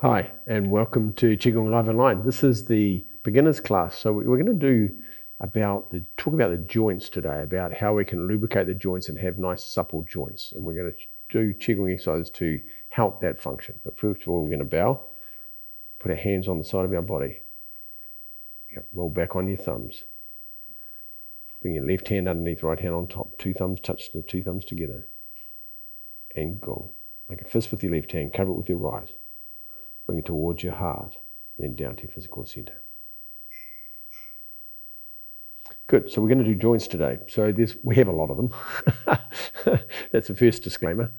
Hi, and welcome to Qigong Live Online. This is the beginners class. So we're going to talk about the joints today, about how we can lubricate the joints and have nice supple joints. And we're going to do Qigong exercises to help that function. But first of all, we're going to bow, put our hands on the side of our body. Roll back on your thumbs. Bring your left hand underneath, right hand on top. Two thumbs touch the two thumbs together. And gong. Make a fist with your left hand, cover it with your right. Bring it towards your heart, and then down to your physical center. Good, so we're going to do joints today. So we have a lot of them. That's the first disclaimer.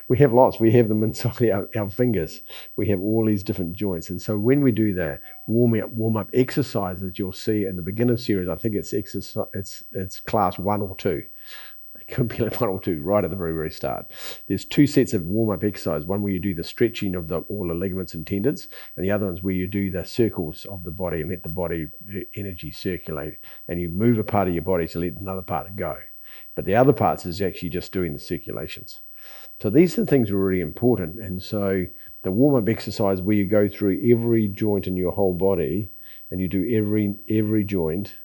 We have lots. We have them inside our fingers. We have all these different joints. And so when we do the warm-up exercises, you'll see in the beginner series, I think it's class 1 or 2. It could be like 1 or 2 right at the very, very start. There's 2 sets of warm-up exercise. One where you do the stretching of all the ligaments and tendons, and the other one's where you do the circles of the body and let the body energy circulate, and you move a part of your body to let another part go. But the other parts is actually just doing the circulations. So these are things that are really important. And so the warm-up exercise where you go through every joint in your whole body, and you do every joint,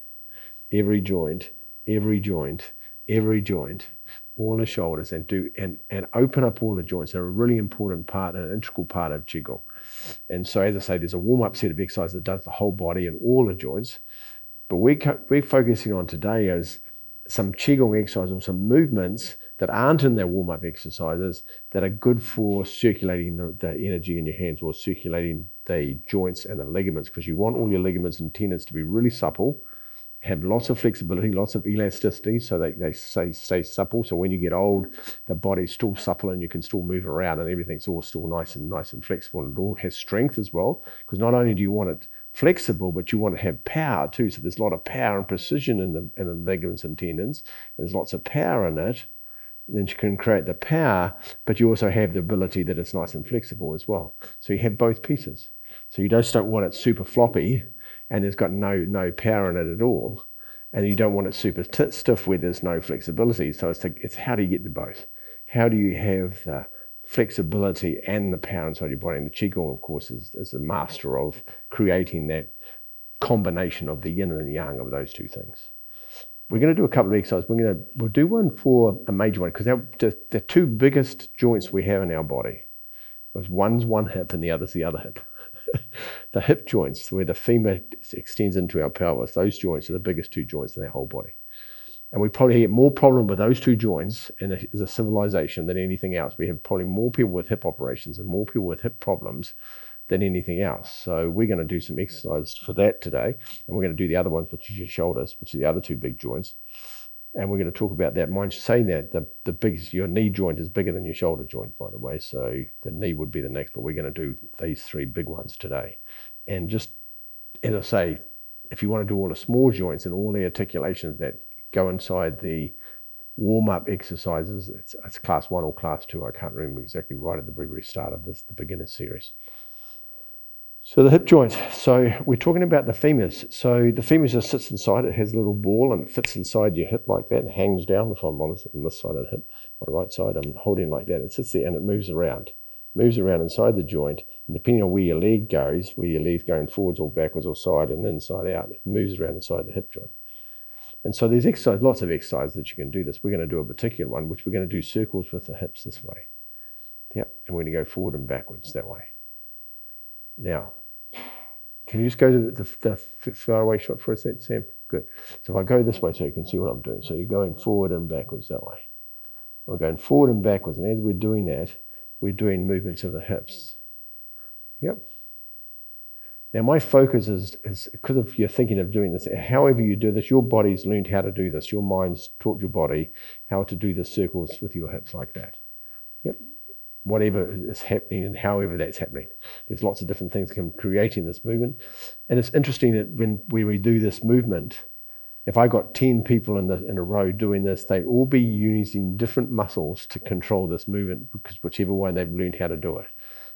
every joint, every joint, every joint, all the shoulders, and open up all the joints. They're a really important part and an integral part of Qigong. And so, as I say, there's a warm-up set of exercises that does the whole body and all the joints. But we're focusing on today is some Qigong exercises or some movements that aren't in their warm-up exercises that are good for circulating the energy in your hands or circulating the joints and the ligaments, because you want all your ligaments and tendons to be really supple, have lots of flexibility, lots of elasticity, so they stay supple. So when you get old, the body's still supple and you can still move around and everything's all still nice and flexible, and it all has strength as well. Because not only do you want it flexible, but you want to have power too. So there's a lot of power and precision in the ligaments and tendons. There's lots of power in it. Then you can create the power, but you also have the ability that it's nice and flexible as well. So you have both pieces. So you just don't want it super floppy and there's got no power in it at all. And you don't want it super stiff where there's no flexibility. So it's how do you get the both? How do you have the flexibility and the power inside your body? And the Qigong, of course, is a master of creating that combination of the yin and the yang of those two things. We're going to do a couple of exercises. We'll do one for a major one, because the 2 biggest joints we have in our body. One's one hip and the other's the other hip. The hip joints, where the femur extends into our pelvis, those joints are the biggest 2 joints in our whole body. And we probably get more problem with those 2 joints as a civilization than anything else. We have probably more people with hip operations and more people with hip problems than anything else. So we're going to do some exercise for that today. And we're going to do the other ones, which is your shoulders, which are the other 2 big joints. And we're going to talk about that. Mind saying that the biggest, your knee joint is bigger than your shoulder joint, by the way. So the knee would be the next, but we're going to do these 3 big ones today. And just, as I say, if you want to do all the small joints and all the articulations that go inside the warm-up exercises, it's class 1 or class 2. I can't remember exactly right at the very, very start of the beginner series. So the hip joint, so we're talking about the femurs. So the femur just sits inside, it has a little ball and it fits inside your hip like that and hangs down. If I'm honest, on this side of the hip, my right side, I'm holding like that. It sits there and it moves around inside the joint. And depending on where your leg goes, where your leg's going forwards or backwards or side and inside out, it moves around inside the hip joint. And so there's lots of exercises that you can do this. We're going to do a particular one, which we're going to do circles with the hips this way. Yep, and we're going to go forward and backwards that way. Now, can you just go to the far away shot for a sec, Sam? Good. So if I go this way so you can see what I'm doing. So you're going forward and backwards that way. We're going forward and backwards. And as we're doing that, we're doing movements of the hips. Yep. Now my focus is because if you're thinking of doing this, however you do this, your body's learned how to do this. Your mind's taught your body how to do the circles with your hips like that. Yep. Whatever is happening and however that's happening. There's lots of different things creating this movement. And it's interesting that when we do this movement, if I got 10 people in a row doing this, they all be using different muscles to control this movement, because whichever way they've learned how to do it.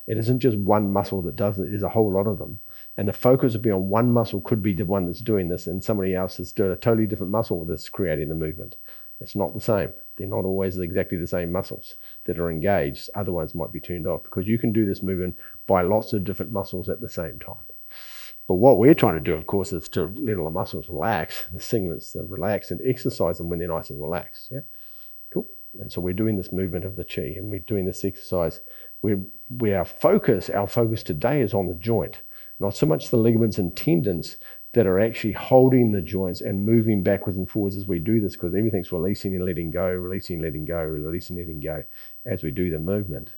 It isn't just one muscle that does it, there's a whole lot of them. And the focus would be on one muscle could be the one that's doing this, and somebody else is doing a totally different muscle that's creating the movement. It's not the same. They're not always exactly the same muscles that are engaged. Other ones might be turned off, because you can do this movement by lots of different muscles at the same time. But what we're trying to do, of course, is to let all the muscles relax, the sinews relax, and exercise them when they're nice and relaxed. Yeah, cool. And so we're doing this movement of the Qi, and we're doing this exercise where our focus today is on the joint, not so much the ligaments and tendons that are actually holding the joints and moving backwards and forwards as we do this, because everything's releasing and letting go, releasing, letting go, releasing, letting go as we do the movement.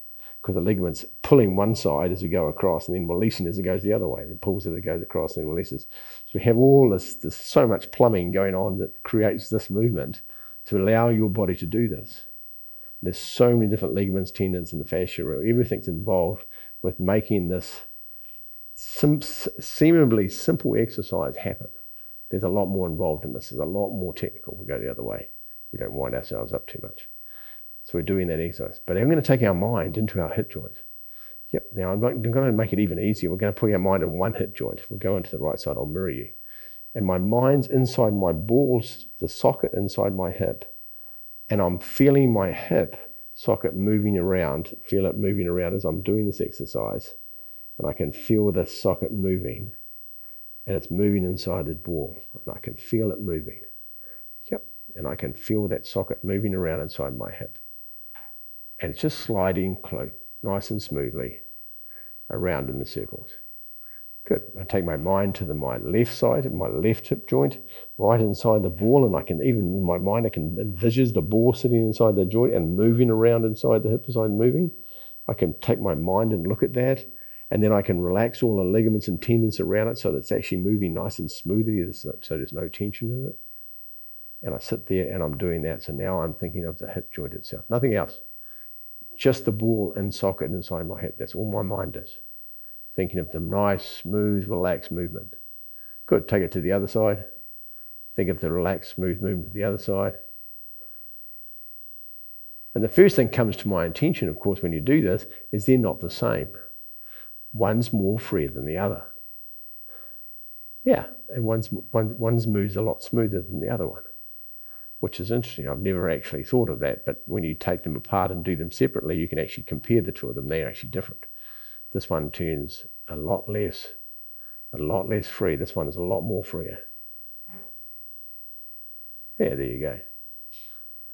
Because the ligament's pulling one side as we go across, and then releasing as it goes the other way, and it pulls as it goes across and releases. So we have all this, there's so much plumbing going on that creates this movement to allow your body to do this. There's so many different ligaments, tendons, and the fascia. Everything's involved with making this seemingly simple exercise happen. There's a lot more involved in this. There's a lot more technical. We'll go the other way. We don't wind ourselves up too much. So we're doing that exercise. But I'm going to take our mind into our hip joint. Yep. Now I'm going to make it even easier. We're going to put our mind in one hip joint. We'll go into the right side. I'll mirror you. And my mind's inside my balls, the socket inside my hip. And I'm feeling my hip socket moving around. Feel it moving around as I'm doing this exercise. And I can feel the socket moving. And it's moving inside the ball. And I can feel it moving. Yep. And I can feel that socket moving around inside my hip. And it's just sliding close, nice and smoothly around in the circles. Good. I take my mind to my left side, my left hip joint, right inside the ball, and I can even, in my mind, I can envisage the ball sitting inside the joint and moving around inside the hip as I'm moving. I can take my mind and look at that, and then I can relax all the ligaments and tendons around it so that it's actually moving nice and smoothly, so there's no tension in it. And I sit there and I'm doing that. So now I'm thinking of the hip joint itself, nothing else. Just the ball and socket inside my hip. That's all my mind is. Thinking of the nice, smooth, relaxed movement. Good. Take it to the other side. Think of the relaxed, smooth movement to the other side. And the first thing comes to my attention, of course, when you do this, is they're not the same. One's more free than the other. Yeah, and one's moves a lot smoother than the other one, which is interesting. I've never actually thought of that, but when you take them apart and do them separately, you can actually compare the two of them. They're actually different. This one turns a lot less free. This one is a lot more freer. Yeah, there you go.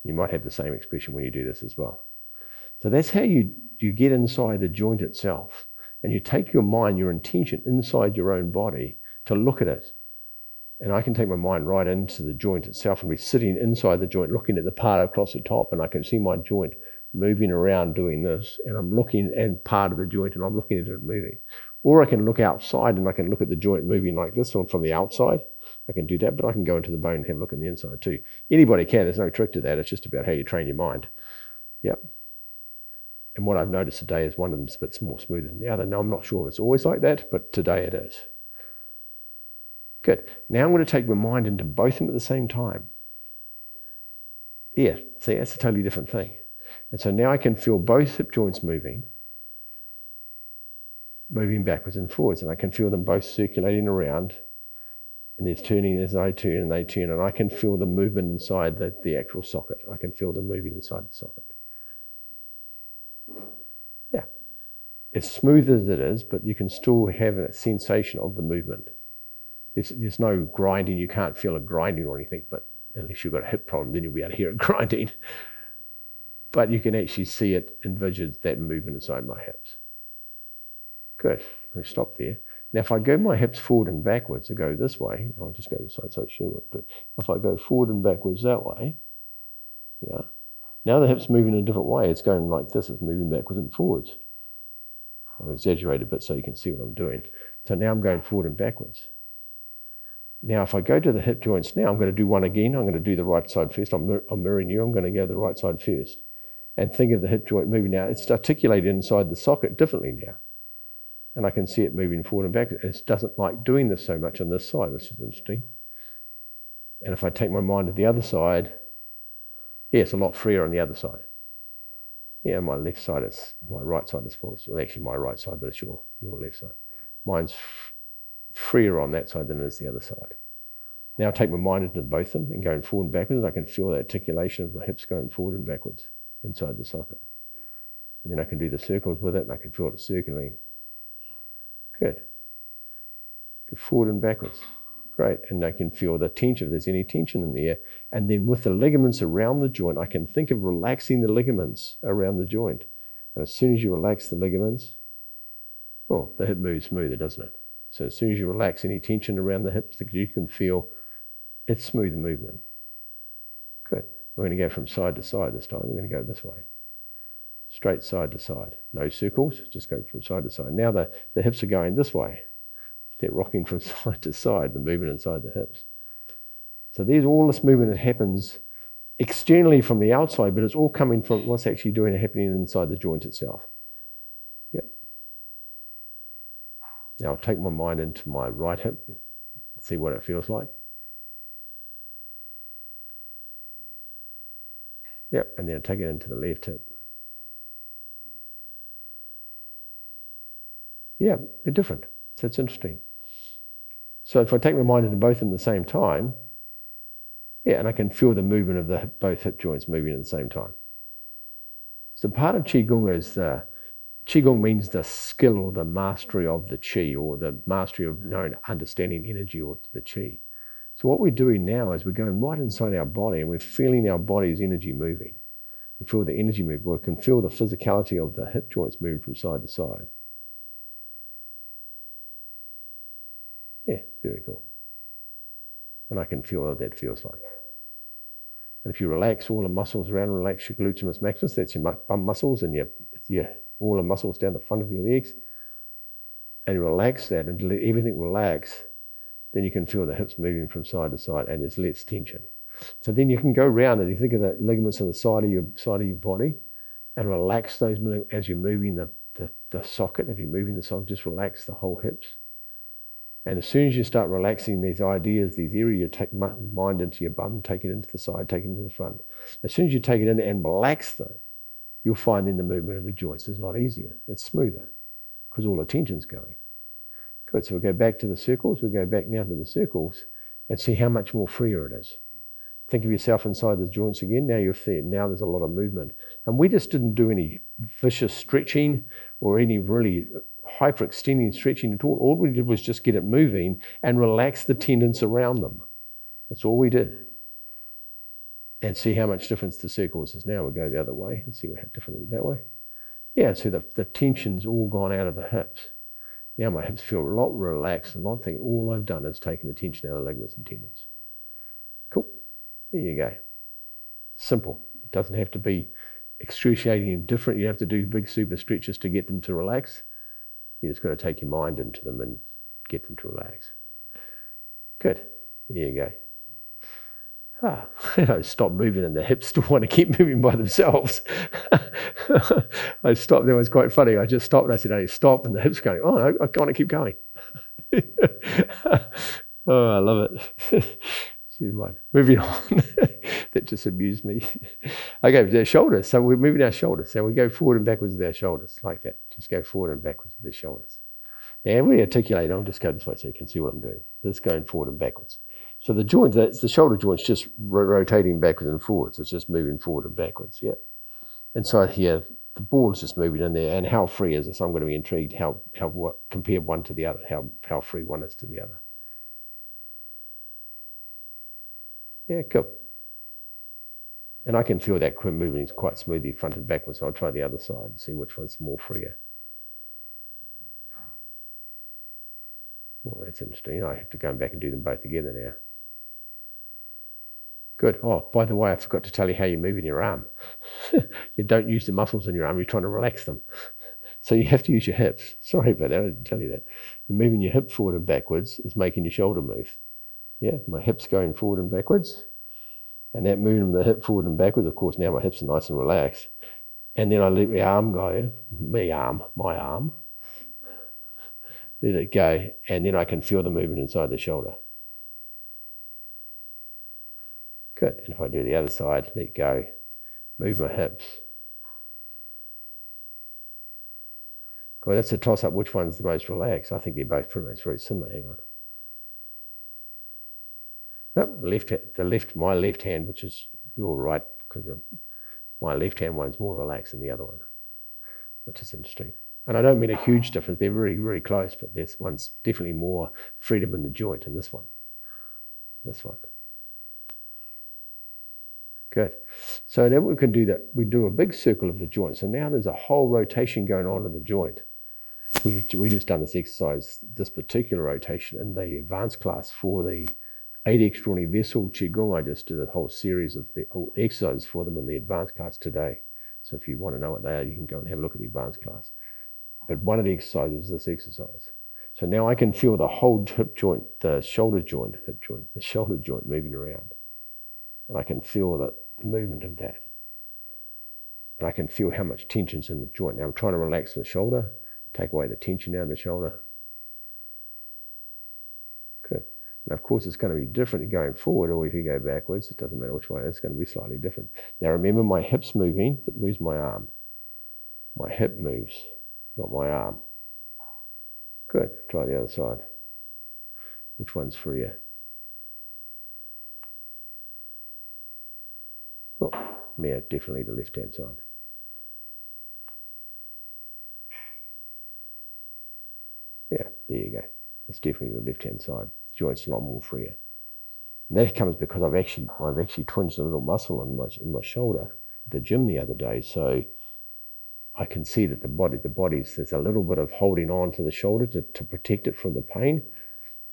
You might have the same expression when you do this as well. So that's how you get inside the joint itself, and you take your mind, your intention inside your own body to look at it. And I can take my mind right into the joint itself and be sitting inside the joint, looking at the part across the top, and I can see my joint moving around doing this, and I'm looking at part of the joint and I'm looking at it moving. Or I can look outside and I can look at the joint moving like this one from the outside. I can do that, but I can go into the bone and have a look in the inside too. Anybody can, there's no trick to that. It's just about how you train your mind. Yep. And what I've noticed today is one of them's a bit more smoother than the other. Now I'm not sure if it's always like that, but today it is. Good. Now I'm going to take my mind into both of them at the same time. Yeah, see, that's a totally different thing. And so now I can feel both hip joints moving backwards and forwards, and I can feel them both circulating around, and there's turning as I turn and they turn, and I can feel the movement inside the actual socket. I can feel them moving inside the socket. Yeah. As smooth as it is, but you can still have a sensation of the movement. There's no grinding. You can't feel it grinding or anything, but unless you've got a hip problem, then you'll be able to hear it grinding. But you can actually see it, envisage that movement inside my hips. Good. I'll stop there. Now, if I go my hips forward and backwards, I go this way. I'll just go this side so it should look good. If I go forward and backwards that way, yeah. Now the hip's moving in a different way. It's going like this. It's moving backwards and forwards. I've exaggerated a bit so you can see what I'm doing. So now I'm going forward and backwards. Now, if I go to the hip joints now, I'm going to do one again. I'm going to do the right side first. I'm mirroring you. I'm going to go the right side first. And think of the hip joint moving now. It's articulated inside the socket differently now. And I can see it moving forward and back. It doesn't like doing this so much on this side, which is interesting. And if I take my mind to the other side, yeah, it's a lot freer on the other side. Yeah, my right side is full. Well, actually my right side, but it's your left side. Mine's freer on that side than it is the other side. Now I take my mind into both of them and going forward and backwards, and I can feel that articulation of my hips going forward and backwards inside the socket. And then I can do the circles with it, and I can feel it circling. Good. Go forward and backwards. Great. And I can feel the tension, if there's any tension in there. And then with the ligaments around the joint, I can think of relaxing the ligaments around the joint. And as soon as you relax the ligaments, oh, the hip moves smoother, doesn't it? So as soon as you relax any tension around the hips, you can feel it's smooth movement. Good. We're going to go from side to side this time. We're going to go this way. Straight side to side. No circles, just go from side to side. Now the hips are going this way. They're rocking from side to side, the movement inside the hips. So there's all this movement that happens externally from the outside, but it's all coming from what's actually happening inside the joint itself. Yep. Now I'll take my mind into my right hip, see what it feels like. Yep, and then take it into the left hip. Yeah, they're different. So it's interesting. So if I take my mind into both of them at the same time, yeah, and I can feel the movement of both hip joints moving at the same time. So part of Qigong is Qigong means the skill or the mastery of the Qi, or the mastery of understanding energy or the Qi. So what we're doing now is we're going right inside our body and we're feeling our body's energy moving. We feel the energy move. We can feel the physicality of the hip joints moving from side to side. Yeah, very cool. And I can feel what that feels like. And if you relax all the muscles around, relax your gluteus maximus, that's your bum muscles, and all the muscles down the front of your legs, and you relax that and let everything relax, then you can feel the hips moving from side to side, and there's less tension. So then you can go around and you think of the ligaments on the side of your body, and relax those as you're moving the socket. If you're moving the socket, just relax the whole hips. And as soon as you start relaxing these ideas, these areas, you take mind into your bum, take it into the side, take it into the front. As soon as you take it in and relax them, you'll find then the movement of the joints is a lot easier. It's smoother because all the tension's going. Good, so we'll go back to the circles. We'll go back now to the circles and see how much more freer it is. Think of yourself inside the joints again. Now you're there. Now there's a lot of movement. And we just didn't do any vicious stretching or any really hyperextending stretching at all. All we did was just get it moving and relax the tendons around them. That's all we did. And see how much difference the circles is now. We'll go the other way and see how different it is that way. Yeah, so the tension's all gone out of the hips. Now my hips feel a lot relaxed, and I think all I've done is taken the tension out of the ligaments and tendons. Cool. There you go. Simple. It doesn't have to be excruciating and different. You have to do big super stretches to get them to relax. You just got to take your mind into them and get them to relax. Good. There you go. Stop moving and the hips still want to keep moving by themselves. I stopped. That was quite funny. I just stopped and I said, hey, stop. And the hips going, oh, no, I want to keep going. Oh, I love it. Moving on. That just amused me. Okay, their shoulders. So we're moving our shoulders. So we go forward and backwards with our shoulders, like that. Just go forward and backwards with the shoulders. Now, we articulate. I'll just go this way so you can see what I'm doing. Just going forward and backwards. So the joint, that's the shoulder joint's just rotating backwards and forwards. It's just moving forward and backwards, yeah. Inside here, the ball is just moving in there. And how free is this? I'm going to be intrigued how compare one to the other, how free one is to the other. Yeah, cool. And I can feel that moving quite smoothly front and backwards. So I'll try the other side and see which one's more freer. Well, that's interesting. I have to go back and do them both together now. Good. Oh, by the way, I forgot to tell you how you're moving your arm. You don't use the muscles in your arm. You're trying to relax them. So you have to use your hips. Sorry about that. I didn't tell you that. You're moving your hip forward and backwards is making your shoulder move. Yeah, my hips going forward and backwards. And that moving the hip forward and backwards, of course, now my hips are nice and relaxed. And then I let my arm go, my arm. Let it go, and then I can feel the movement inside the shoulder. Good. And if I do the other side, let go, move my hips. God, that's a toss-up. Which one's the most relaxed? I think they're both pretty much very similar. Hang on. No, my left hand, which is your right, because my left hand one's more relaxed than the other one, which is interesting. And I don't mean a huge difference, they're very, very close, but this one's definitely more freedom in the joint than this one. This one. Good. So then we can do that. We do a big circle of the joint. So now there's a whole rotation going on in the joint. We just done this exercise, this particular rotation in the advanced class for the 8 Extraordinary Vessel Qigong. I just did a whole series of the exercises for them in the advanced class today. So if you want to know what they are, you can go and have a look at the advanced class. But one of the exercises is this exercise. So now I can feel the whole hip joint, the shoulder joint, the shoulder joint moving around. And I can feel the movement of that. And I can feel how much tension's in the joint. Now I'm trying to relax the shoulder, take away the tension out of the shoulder. Good. And of course it's going to be different going forward, or if you go backwards, it doesn't matter which way, it's going to be slightly different. Now remember, my hip's moving, that moves my arm. My hip moves, not my arm. Good. Try the other side. Which one's freer? Oh, yeah, definitely the left-hand side. Yeah, there you go. It's definitely the left-hand side. Joint's a lot more freer. And that comes because I've actually twinged a little muscle in my shoulder at the gym the other day. So I can see that the body's, there's a little bit of holding on to the shoulder to protect it from the pain,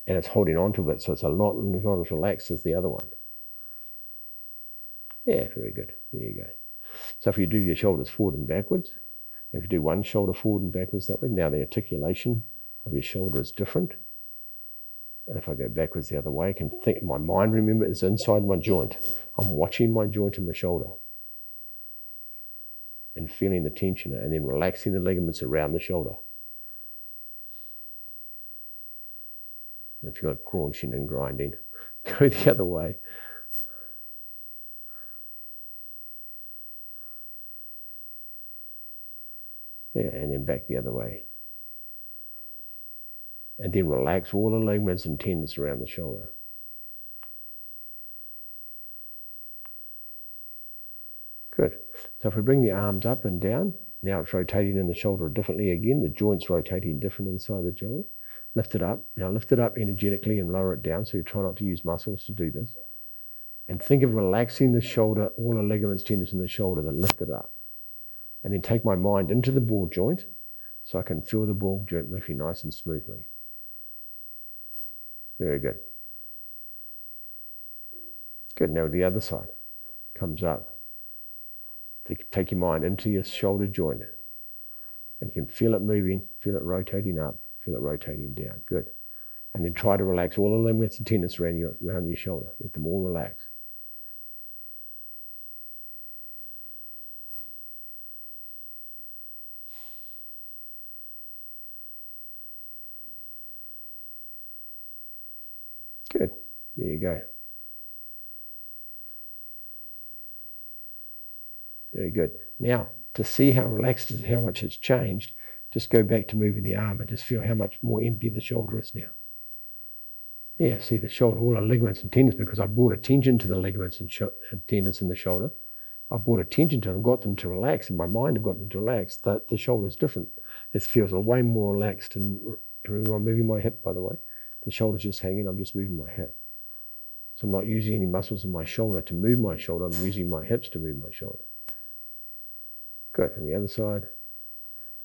and it's holding on to it, so it's not as relaxed as the other one. Yeah, very good. There you go. So if you do your shoulders forward and backwards, if you do one shoulder forward and backwards that way, now the articulation of your shoulder is different. And if I go backwards the other way, I can think, my mind, remember, is inside my joint. I'm watching my joint in my shoulder and feeling the tension, and then relaxing the ligaments around the shoulder. If you've got crunching and grinding, go the other way. Yeah, and then back the other way. And then relax all the ligaments and tendons around the shoulder. Good. So if we bring the arms up and down, now it's rotating in the shoulder differently again. The joint's rotating different inside the shoulder. Lift it up. Now lift it up energetically and lower it down, so you try not to use muscles to do this. And think of relaxing the shoulder, all the ligaments, tendons in the shoulder that lift it up. And then take my mind into the ball joint, so I can feel the ball joint moving nice and smoothly. Very good. Good. Now the other side comes up. Take your mind into your shoulder joint, and you can feel it moving, feel it rotating up, feel it rotating down. Good. And then try to relax all the ligaments and tendons around your shoulder. Let them all relax. Good. There you go. Very good. Now, to see how relaxed it is, how much it's changed, just go back to moving the arm and just feel how much more empty the shoulder is now. Yeah, see the shoulder, all the ligaments and tendons, because I brought attention to the ligaments and tendons in the shoulder. I brought attention to them, got them to relax, and my mind had got them to relax. The shoulder is different. It feels way more relaxed. And remember, I'm moving my hip, by the way. The shoulder's just hanging, I'm just moving my hip. So I'm not using any muscles in my shoulder to move my shoulder, I'm using my hips to move my shoulder. Good, and the other side.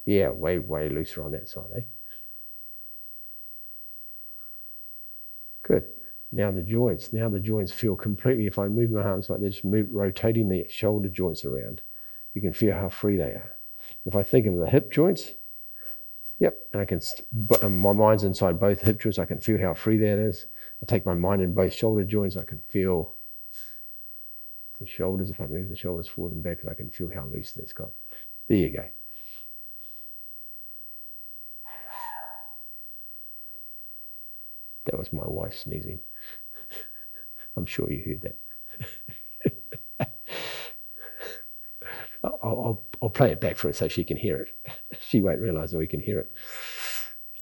Yeah, way looser on that side, eh? Good. Now the joints feel completely, if I move my arms like this, rotating the shoulder joints around, you can feel how free they are. If I think of the hip joints, yep, and I can, my mind's inside both hip joints, I can feel how free that is. I take my mind in both shoulder joints, I can feel the shoulders. If I move the shoulders forward and back, I can feel how loose that's got. There you go. That was my wife sneezing. I'm sure you heard that. I'll play it back for her so she can hear it. She won't realise that we can hear it.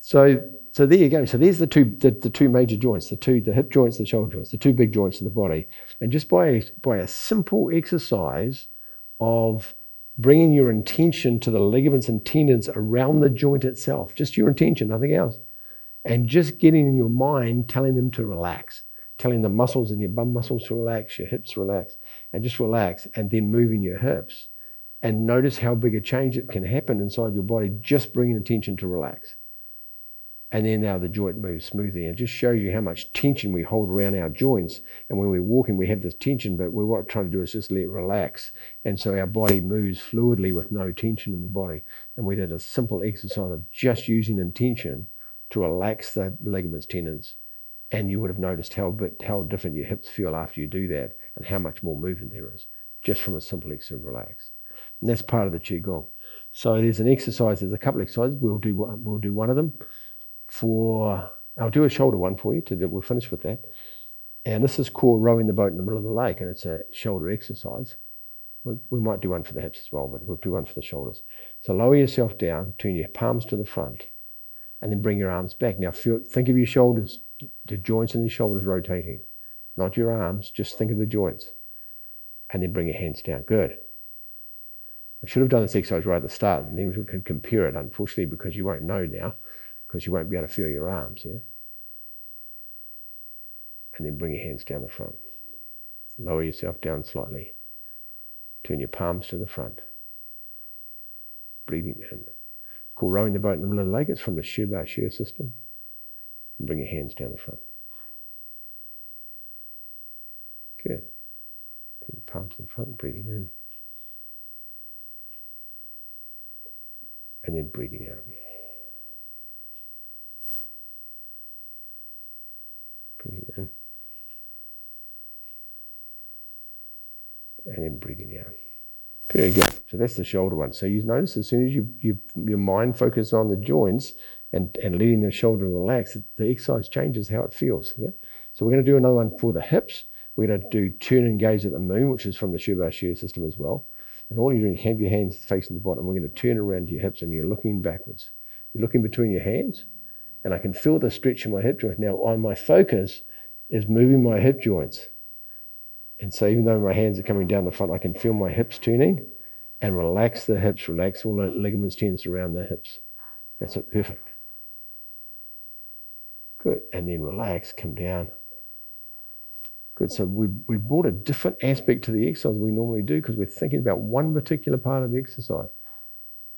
So so there you go. So there's the two major joints, the hip joints, the shoulder joints, the two big joints in the body. And just by a simple exercise of bringing your intention to the ligaments and tendons around the joint itself, just your intention, nothing else, and just getting in your mind, telling them to relax, telling the muscles in your bum muscles to relax, your hips relax, and just relax, and then moving your hips. And notice how big a change it can happen inside your body, just bringing attention to relax. And then now the joint moves smoothly. And it just shows you how much tension we hold around our joints. And when we're walking, we have this tension, but what we're trying to do is just let it relax. And so our body moves fluidly with no tension in the body. And we did a simple exercise of just using intention to relax the ligaments, tendons. And you would have noticed how different your hips feel after you do that, and how much more movement there is, just from a simple exercise of relax. And that's part of the Qigong. So there's an exercise, there's a couple of exercises. We'll do one of them. I'll do a shoulder one for you. We'll finish with that. And this is called rowing the boat in the middle of the lake, and it's a shoulder exercise. We might do one for the hips as well, but we'll do one for the shoulders. So lower yourself down, turn your palms to the front, and then bring your arms back. Now think of your shoulders, the joints in your shoulders rotating, not your arms, just think of the joints. And then bring your hands down. Good. I should have done this exercise right at the start, and then we can compare it, unfortunately, because you won't know now, because you won't be able to feel your arms, yeah? And then bring your hands down the front. Lower yourself down slightly. Turn your palms to the front. Breathing in. It's called rowing the boat in the middle of the lake. It's from the Shiba shear system. And bring your hands down the front. Good. Turn your palms to the front, breathing in. And then breathing out. Breathing in. And then breathing out. Very good. So that's the shoulder one. So you notice as soon as your mind focuses on the joints and letting the shoulder relax, the exercise changes how it feels. Yeah. So we're going to do another one for the hips. We're going to do turn and gaze at the moon, which is from the Shiba shear system as well. And all you're doing is have your hands facing the bottom. We're going to turn around to your hips, and you're looking backwards. You're looking between your hands, and I can feel the stretch in my hip joints. Now, my focus is moving my hip joints. And so even though my hands are coming down the front, I can feel my hips turning and relax the hips, relax all the ligaments, tendons around the hips. That's it, perfect. Good, and then relax, come down. Good, so we brought a different aspect to the exercise we normally do because we're thinking about one particular part of the exercise,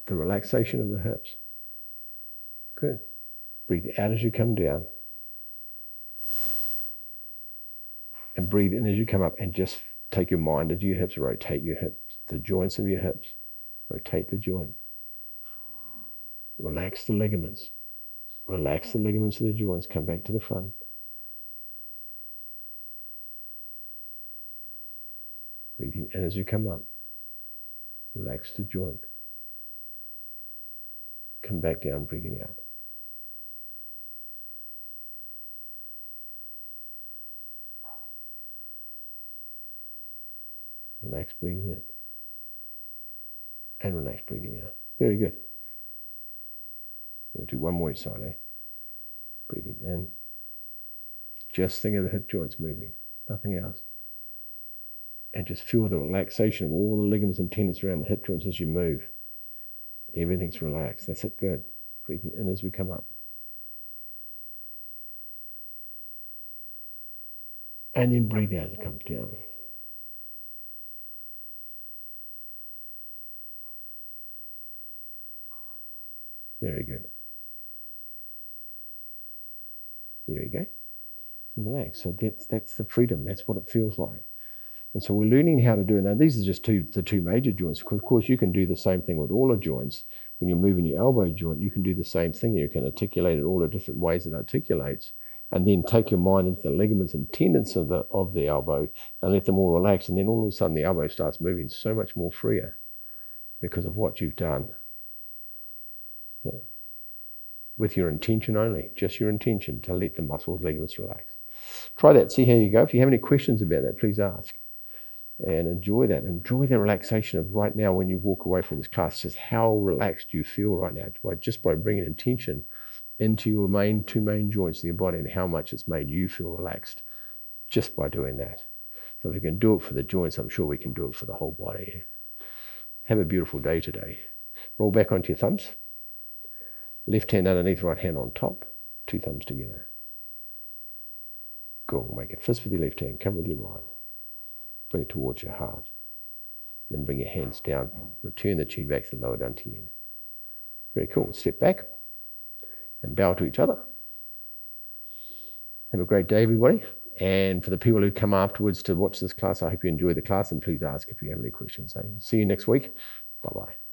the relaxation of the hips. Good. Breathe out as you come down. And breathe in as you come up, and just take your mind into your hips, rotate your hips, the joints of your hips, rotate the joint. Relax the ligaments. Relax the ligaments of the joints, come back to the front. Breathing in as you come up. Relax the joint. Come back down, breathing out. Relax, breathing in. And relax, breathing out. Very good. We'll do one more each side, eh? Breathing in. Just think of the hip joints moving, nothing else. And just feel the relaxation of all the ligaments and tendons around the hip joints as you move. Everything's relaxed. That's it, good. Breathing in as we come up. And then breathe out as it comes down. Very good. There you go. And relax. So that's the freedom. That's what it feels like. And so we're learning how to do it. Now these are just the two major joints. Of course, you can do the same thing with all the joints. When you're moving your elbow joint, you can do the same thing. You can articulate it all the different ways it articulates, and then take your mind into the ligaments and tendons of the elbow and let them all relax. And then all of a sudden the elbow starts moving so much more freer because of what you've done. Yeah. With your intention only, just your intention to let the muscles, ligaments relax. Try that, see how you go. If you have any questions about that, please ask. And enjoy that. Enjoy the relaxation of right now when you walk away from this class. Just how relaxed you feel right now just by bringing intention into your two main joints in your body and how much it's made you feel relaxed just by doing that. So if we can do it for the joints, I'm sure we can do it for the whole body. Have a beautiful day today. Roll back onto your thumbs. Left hand underneath, right hand on top. 2 thumbs together. Go. Make a fist with your left hand. Come with your right. Bring it towards your heart. Then bring your hands down. Return the chi back to the lower dantian. Very cool. Step back and bow to each other. Have a great day, everybody. And for the people who come afterwards to watch this class, I hope you enjoy the class, and please ask if you have any questions. See you next week. Bye-bye.